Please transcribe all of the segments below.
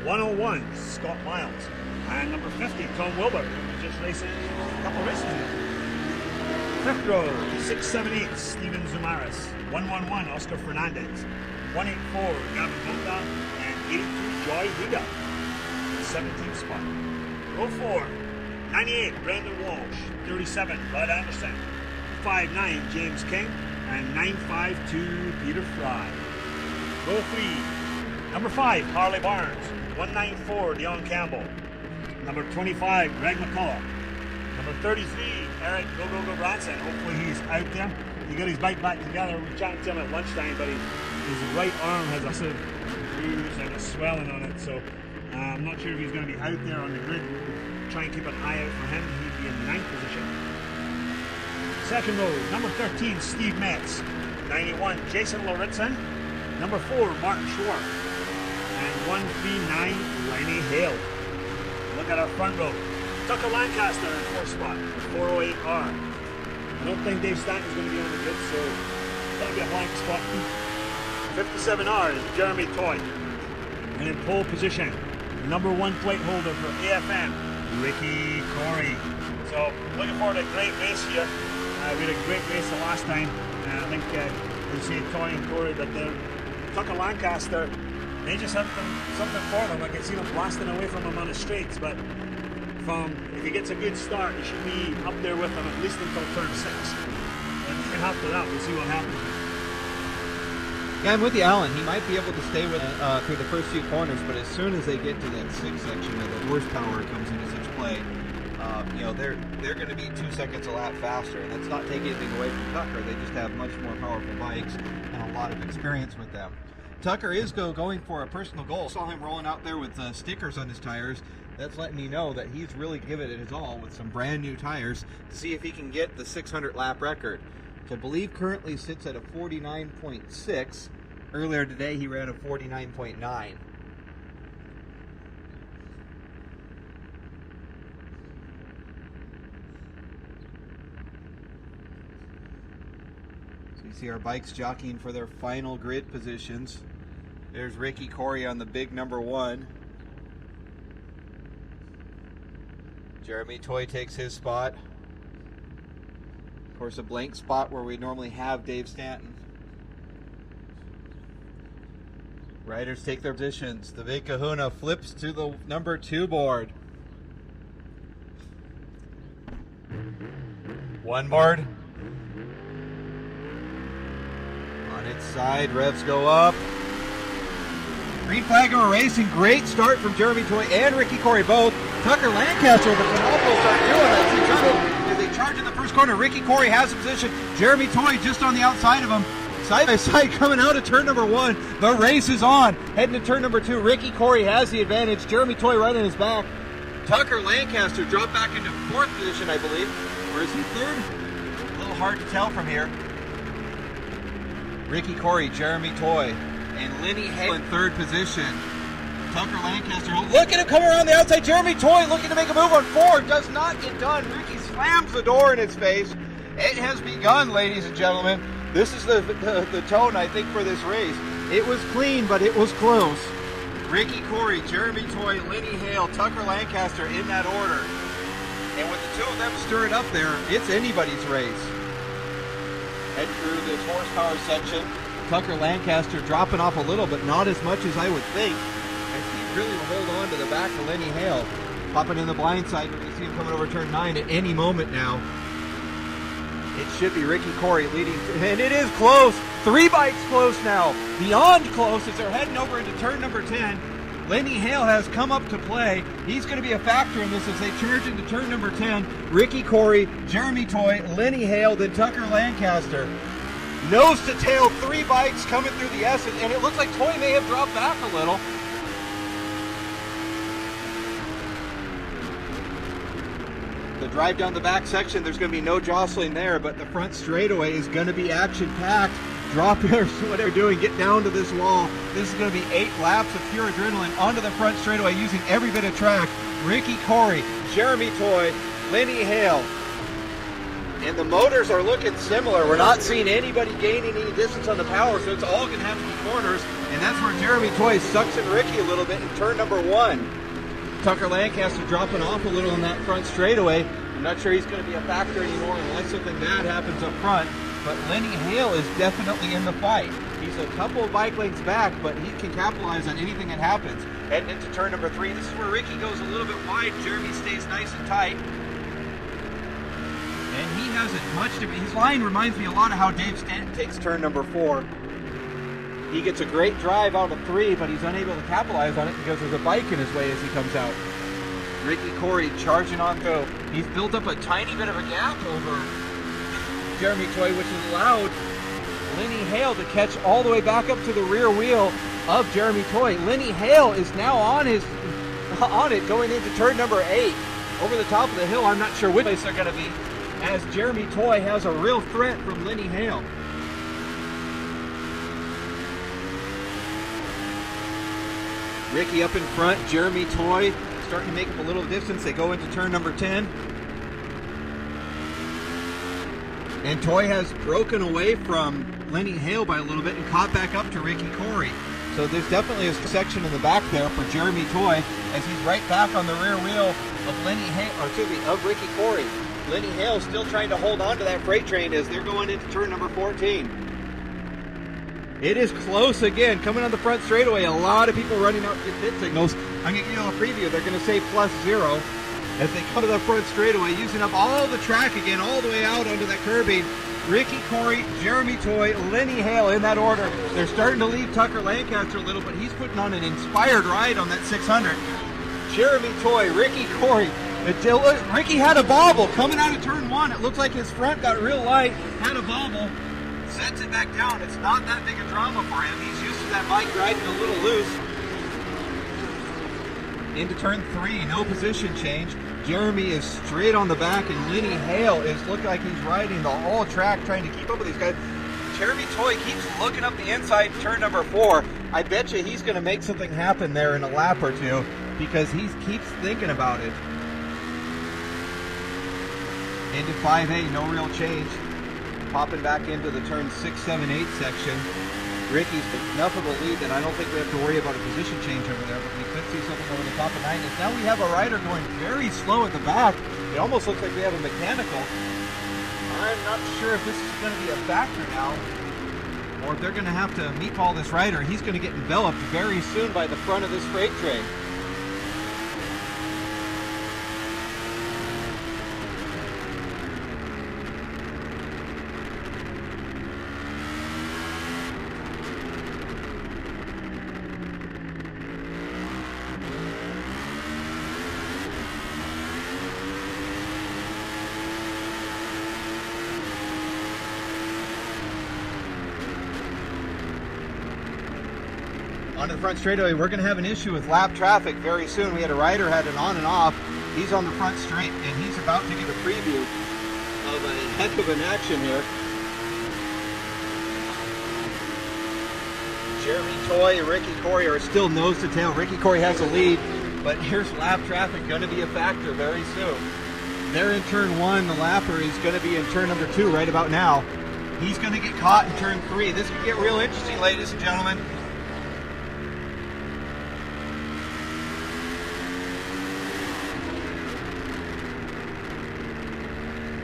101, Scott Miles. And number 50, Tom Wilbur, who's just racing a couple races now. Fifth row, 678, Steven Zumaris. 111, Oscar Fernandez. 184, Gavin Monda. And 82, Joy Huda. 17th spot. Row 4, 98, Brendan Walsh. 37, Bud Anderson. 59, James King. And 952, Peter Fry. Row 3, number 5, Harley Barnes. 194, Dion Campbell. Number 25, Greg McCullough. Number 33, Eric Go Branson. Hopefully he's out there. He got his bike back together. We were chatting to him at lunchtime, but his right arm has a massive bruise and a swelling on it. So I'm not sure if he's going to be out there on the grid. Try and keep an eye out for him. He'd be in 9th position. Second row, number 13, Steve Metz. 91, Jason Lauritsen. Number 4, Martin Schwartz. And 139, Lenny Hale. Look at our front row. Tucker Lancaster in 4th spot, 408R. I don't think Dave Stanton's going to be on the grid, so that'll be a blank spot. 57R is Jeremy Toy. And in pole position, number 1 plate holder for AFM, Ricky Corey. So looking forward to a great race here. We had a great race the last time. I think you see Toy and Corey, but Tucker Lancaster, they just have something for them. I can see them blasting away from him on the straights, but if he gets a good start, he should be up there with them at least until turn 6. And after that, we'll see what happens. Yeah, I'm with you, Alan. He might be able to stay with through the first few corners, but as soon as they get to that 6th section, the horsepower comes into such play. They're going to be 2 seconds a lap faster, and that's not taking anything away from Tucker. They just have much more powerful bikes and a lot of experience with them. Tucker is going for a personal goal. Saw him rolling out there with stickers on his tires. That's letting me know that he's really given it his all with some brand new tires to see if he can get the 600 lap record, which I believe currently sits at a 49.6. Earlier today he ran a 49.9. So you see our bikes jockeying for their final grid positions. There's Ricky Corey on the big number 1. Jeremy Toy takes his spot. Of course, a blank spot where we normally have Dave Stanton. Riders take their positions. The big kahuna flips to the number 2 board. One board. On its side, revs go up. Green flag over racing. Great start from Jeremy Toy and Ricky Corey both. Tucker Lancaster with a phenomenal start doing as they charge in the first corner. Ricky Corey has a position. Jeremy Toy just on the outside of him. Side by side coming out of turn number 1. The race is on. Heading to turn number 2. Ricky Corey has the advantage. Jeremy Toy right on his back. Tucker Lancaster dropped back into 4th position, I believe. Or is he 3rd? A little hard to tell from here. Ricky Corey, Jeremy Toy, and Lenny Hale in 3rd position. Tucker Lancaster, look at him come around the outside. Jeremy Toy looking to make a move on 4. Does not get done. Ricky slams the door in his face. It has begun, ladies and gentlemen. This is the tone, I think, for this race. It was clean, but it was close. Ricky Corey, Jeremy Toy, Lenny Hale, Tucker Lancaster in that order. And with the 2 of them stirring up there, it's anybody's race. Head through this horsepower section. Tucker Lancaster dropping off a little, but not as much as I would think. And he really will hold on to the back of Lenny Hale. Popping in the blind side. We're going to see him coming over turn 9 at any moment now. It should be Ricky Corey leading, and it is close. 3 bikes close now. Beyond close as they're heading over into turn number 10. Lenny Hale has come up to play. He's going to be a factor in this as they charge into turn number 10. Ricky Corey, Jeremy Toy, Lenny Hale, then Tucker Lancaster. Nose to tail, 3 bikes coming through the S, and it looks like Toy may have dropped back a little. The drive down the back section, there's going to be no jostling there, but the front straightaway is going to be action-packed. Droppers, what they're doing, get down to this wall. This is going to be 8 laps of pure adrenaline onto the front straightaway using every bit of track. Ricky Corey, Jeremy Toy, Lenny Hale. And the motors are looking similar. We're not seeing anybody gaining any distance on the power, so it's all going to have to be corners. And that's where Jeremy Toy sucks in Ricky a little bit in turn number 1. Tucker Lancaster dropping off a little in that front straightaway. I'm not sure he's going to be a factor anymore unless something bad happens up front. But Lenny Hale is definitely in the fight. He's a couple of bike lengths back, but he can capitalize on anything that happens. Heading into turn number 3. This is where Ricky goes a little bit wide. Jeremy stays nice and tight. And he hasn't much to be. His line reminds me a lot of how Dave Stanton takes turn number 4. He gets a great drive out of 3, but he's unable to capitalize on it because there's a bike in his way as he comes out. Ricky Corey charging on through. He's built up a tiny bit of a gap over Jeremy Toy, which has allowed Lenny Hale to catch all the way back up to the rear wheel of Jeremy Toy. Lenny Hale is now on it going into turn number 8. Over the top of the hill, I'm not sure which place they're going to be, as Jeremy Toy has a real threat from Lenny Hale. Ricky up in front, Jeremy Toy starting to make up a little distance. They go into turn number 10. And Toy has broken away from Lenny Hale by a little bit and caught back up to Ricky Corey. So there's definitely a section in the back there for Jeremy Toy as he's right back on the rear wheel of of Ricky Corey. Lenny Hale still trying to hold on to that freight train as they're going into turn number 14. It is close again, coming on the front straightaway. A lot of people running out to get pit signals. I'm going to give you a preview. They're going to say +0 as they come to the front straightaway, using up all the track again, all the way out onto that curbing. Ricky Corey, Jeremy Toy, Lenny Hale in that order. They're starting to leave Tucker Lancaster a little, but he's putting on an inspired ride on that 600. Jeremy Toy, Ricky Corey. Ricky had a bobble coming out of turn 1. It looks like his front got real light, had a bobble, sets it back down. It's not that big a drama for him. He's used to that bike riding a little loose. Into turn 3, no position change. Jeremy is straight on the back, and Lenny Hale is looking like he's riding the whole track trying to keep up with these guys. Jeremy Toy keeps looking up the inside turn number 4. I bet you he's going to make something happen there in a lap or two because he keeps thinking about it. Into 5A, no real change. Popping back into the turn 6, 7, 8 section. Ricky's enough of a lead that I don't think we have to worry about a position change over there, but we could see something over the top of 9. And now we have a rider going very slow at the back. It almost looks like we have a mechanical. I'm not sure if this is going to be a factor now, or if they're going to have to meatball this rider. He's going to get enveloped very soon by the front of this freight train. Onto the front straightaway, we're going to have an issue with lap traffic very soon. We had a rider had an on and off. He's on the front straight, and he's about to give a preview of a heck of an action here. Jeremy Toy and Ricky Corey are still nose to tail. Ricky Corey has a lead, but here's lap traffic going to be a factor very soon. They're in turn 1. The lapper is going to be in turn number 2 right about now. He's going to get caught in turn 3. This could get real interesting, ladies and gentlemen.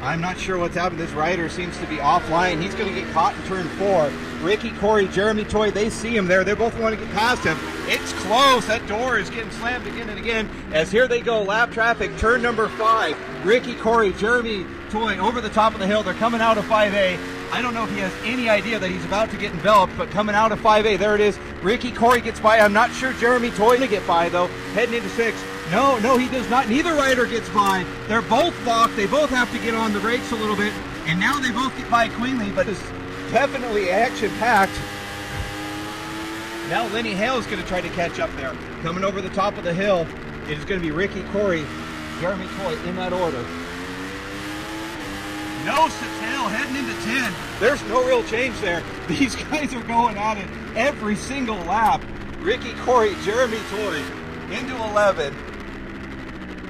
I'm not sure what's happened. This rider seems to be offline. He's going to get caught in turn 4. Ricky Corey, Jeremy Toy, they see him there. They both want to get past him. It's close. That door is getting slammed again and again. As here they go, lap traffic, turn number 5. Ricky Corey, Jeremy Toy over the top of the hill. They're coming out of 5A. I don't know if he has any idea that he's about to get enveloped, but coming out of 5A, there it is. Ricky Corey gets by. I'm not sure Jeremy Toy to get by, though. Heading into 6. No, he does not. Neither rider gets by. They're both locked. They both have to get on the brakes a little bit. And now they both get by cleanly, but it's definitely action-packed. Now Lenny Hale is going to try to catch up there. Coming over the top of the hill, it is going to be Ricky Corey, Jeremy Toy in that order. Nose to tail, heading into 10. There's no real change there. These guys are going at it every single lap. Ricky Corey, Jeremy Toy into 11.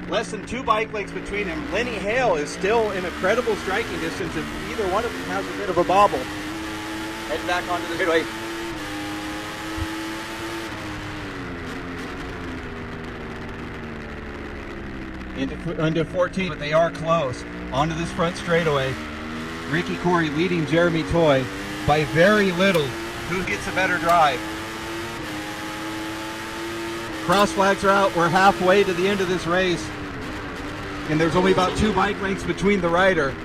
Less than 2 bike lengths between him. Lenny Hale is still in incredible striking distance if either one of them has a bit of a bobble. Head back onto the straightaway. Into 14, but they are close. Onto this front straightaway. Ricky Corey leading Jeremy Toy by very little. Who gets a better drive? Cross flags are out. We're halfway to the end of this race. And there's only about 2 bike lengths between the rider.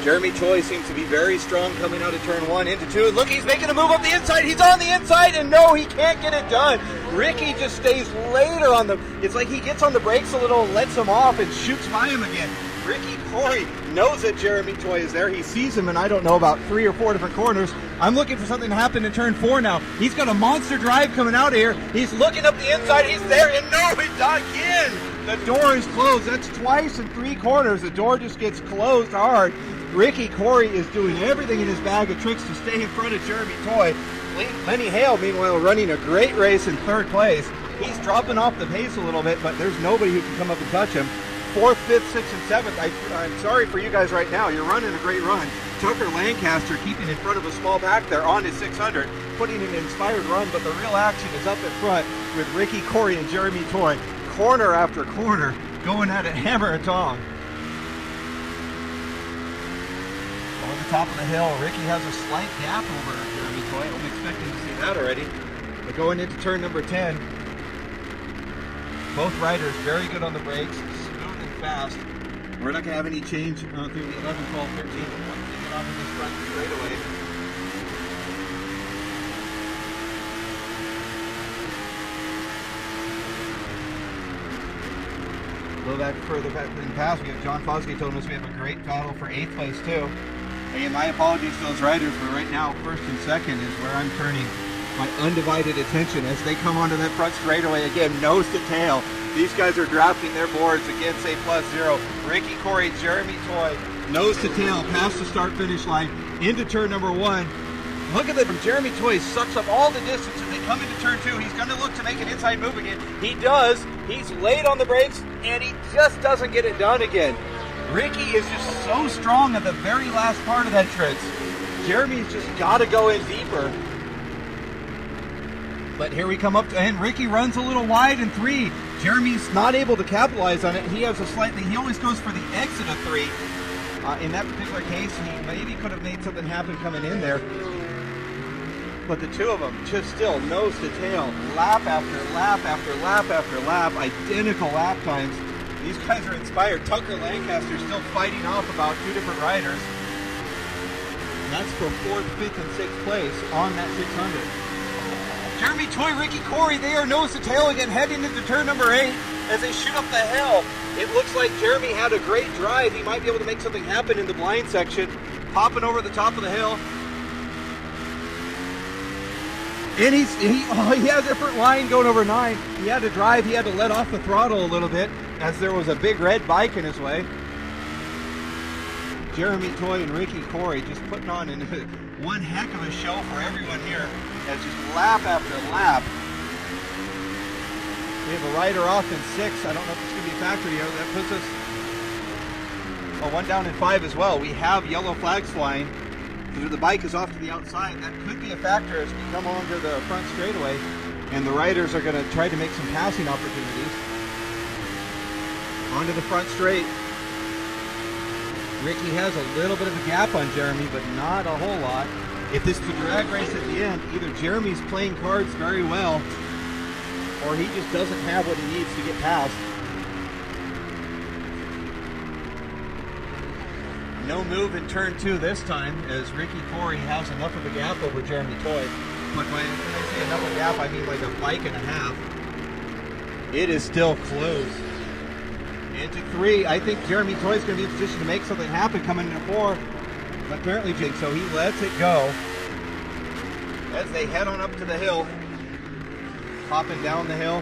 Jeremy Toy seems to be very strong coming out of turn 1 into 2. Look, he's making a move up the inside. He's on the inside, and no, he can't get it done. Ricky just stays later on the... It's like he gets on the brakes a little, lets him off, and shoots by him again. Ricky Corey knows that Jeremy Toy is there. He sees him in, I don't know, about 3 or 4 different corners. I'm looking for something to happen in turn 4 now. He's got a monster drive coming out of here. He's looking up the inside. He's there, and no, he's not again. The door is closed. That's twice in 3 corners. The door just gets closed hard. Ricky Corey is doing everything in his bag of tricks to stay in front of Jeremy Toy. Lenny Hale, meanwhile, running a great race in 3rd place. He's dropping off the pace a little bit, but there's nobody who can come up and touch him. 4th, 5th, 6th, and 7th. I'm sorry for you guys right now. You're running a great run. Tucker Lancaster keeping in front of a small pack there on his 600, putting an inspired run, but the real action is up in front with Ricky Corey and Jeremy Toy. Corner after corner, going at it hammer and tong. Over the top of the hill, Ricky has a slight gap over Jeremy Toy. I'm expecting to see that already. But going into turn number 10, both riders very good on the brakes, smooth and fast. We're not going to have any change through the 11, 12, 13. Once they get onto this front straightaway. A little back further back in the past, we have John Fosgate told us we have a great battle for 8th place too. Again, my apologies to those riders, but right now 1st and 2nd is where I'm turning my undivided attention as they come onto that front straightaway again, nose to tail. These guys are drafting their boards against a +0. Ricky Corey, Jeremy Toy, nose to tail, past the start-finish line, into turn number 1. Look at them. Jeremy Toy sucks up all the distance as they come into turn 2. He's going to look to make an inside move again. He does. He's late on the brakes, and he just doesn't get it done again. Ricky is just so strong at the very last part of that trick. Jeremy's just got to go in deeper. But here we come up to, and Ricky runs a little wide in 3. Jeremy's not able to capitalize on it. He has a slightly, he always goes for the exit of 3. In that particular case, he maybe could have made something happen coming in there. But the two of them just still nose to tail, lap after lap after lap after lap, identical lap times. These guys are inspired. Tucker Lancaster still fighting off about 2 different riders. And that's for 4th, 5th, and 6th place on that 600. Jeremy Toy, Ricky Corey, they are nose to tail again, heading into turn number 8 as they shoot up the hill. It looks like Jeremy had a great drive. He might be able to make something happen in the blind section. Popping over the top of the hill. And he has a different line going over 9. He had to drive, he had to let off the throttle a little bit as there was a big red bike in his way. Jeremy Toy and Ricky Corey just putting on one heck of a show for everyone here as just lap after lap. We have a rider off in 6. I don't know if it's going to be a factor here. That puts us 1 down in 5 as well. We have yellow flags flying. The bike is off to the outside. That could be a factor as we come onto the front straightaway, and the riders are going to try to make some passing opportunities. Onto the front straight. Ricky has a little bit of a gap on Jeremy, but not a whole lot. If this is a drag race at the end, either Jeremy's playing cards very well, or he just doesn't have what he needs to get past. No move in turn 2 this time, as Ricky Corey has enough of a gap over Jeremy Toy. But when I say enough of a gap, I mean like a bike and a half. It is still close. Into 3, I think Jeremy Toy's going to be in position to make something happen coming into 4. But apparently, Jake, so he lets it go as they head on up to the hill. Hopping down the hill.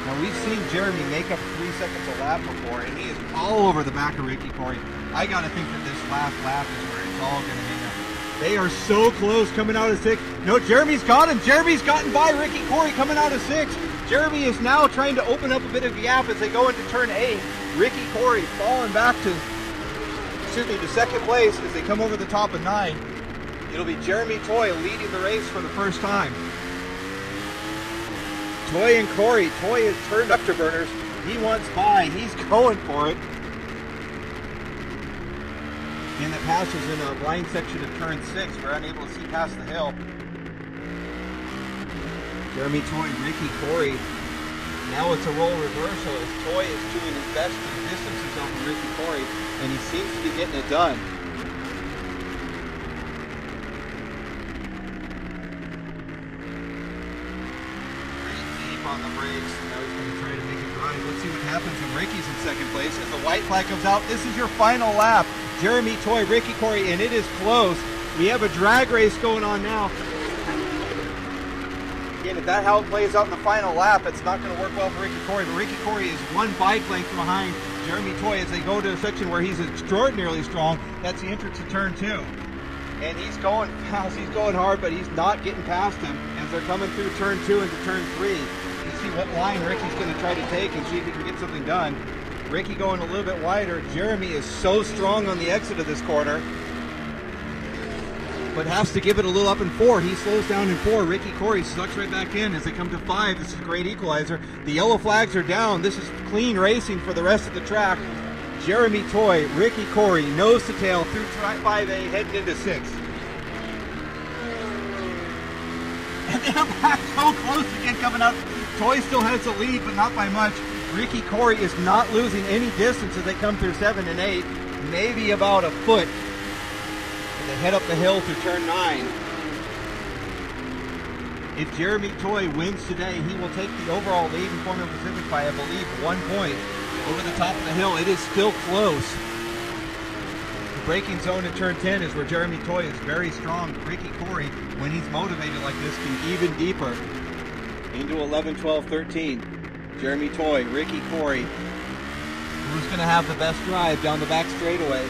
Now we've seen Jeremy make up 3 seconds a lap before, and he is all over the back of Ricky Corey. I got to think that this last lap is where it's all going to hang up. They are so close coming out of 6. No, Jeremy's got him. Jeremy's gotten by Ricky Corey coming out of 6. Jeremy is now trying to open up a bit of gap as they go into turn 8. Ricky Corey falling back to second place as they come over the top of 9. It'll be Jeremy Toy leading the race for the first time. Toy and Corey. Toy has turned afterburners. He wants by. He's going for it. And the passes in a blind section of turn 6. We're unable to see past the hill. Jeremy Toy, Ricky Corey. Now it's a role reversal as Toy is doing his best to distance himself from Ricky Corey, and he seems to be getting it done. Pretty deep on the brakes. Now he's going to try to make it drive. Let's see what happens when Ricky's in second place. As the white flag comes out, this is your final lap. Jeremy Toy, Ricky Corey, and it is close. We have a drag race going on now. Again, if that's how it plays out in the final lap, it's not going to work well for Ricky Corey. But Ricky Corey is one bike length behind Jeremy Toy as they go to a section where he's extraordinarily strong. That's the entrance to turn 2. And he's going fast, he's going hard, but he's not getting past him as they're coming through turn 2 into turn 3. You see what line Ricky's going to try to take and see if he can get something done. Ricky going a little bit wider. Jeremy is so strong on the exit of this corner, but has to give it a little up in 4. He slows down in 4. Ricky Corey sucks right back in as they come to 5. This is a great equalizer. The yellow flags are down. This is clean racing for the rest of the track. Jeremy Toy, Ricky Corey, nose to tail through 5A, heading into 6. And they're back so close again coming up. Toy still has the lead, but not by much. Ricky Corey is not losing any distance as they come through 7 and 8, maybe about a foot. They head up the hill to turn 9. If Jeremy Toy wins today, he will take the overall lead in Formula Pacific by, I believe, 1 point over the top of the hill. It is still close. The braking zone in turn 10 is where Jeremy Toy is very strong. Ricky Corey, when he's motivated like this, can even deeper into 11, 12, 13. Jeremy Toy, Ricky Corey. Who's going to have the best drive down the back straightaway?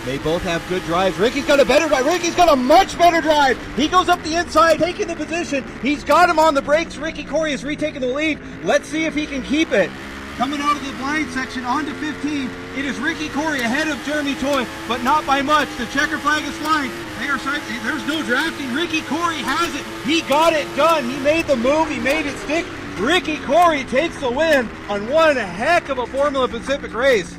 They both have good drives. Ricky's got a better drive. Ricky's got a much better drive. He goes up the inside, taking the position. He's got him on the brakes. Ricky Corey is retaking the lead. Let's see if he can keep it. Coming out of the blind section onto 15. It is Ricky Corey ahead of Jeremy Toy, but not by much. The checker flag is flying. There's no drafting. Ricky Corey has it. He got it done. He made the move. He made it stick. Ricky Corey takes the win on one heck of a Formula Pacific race.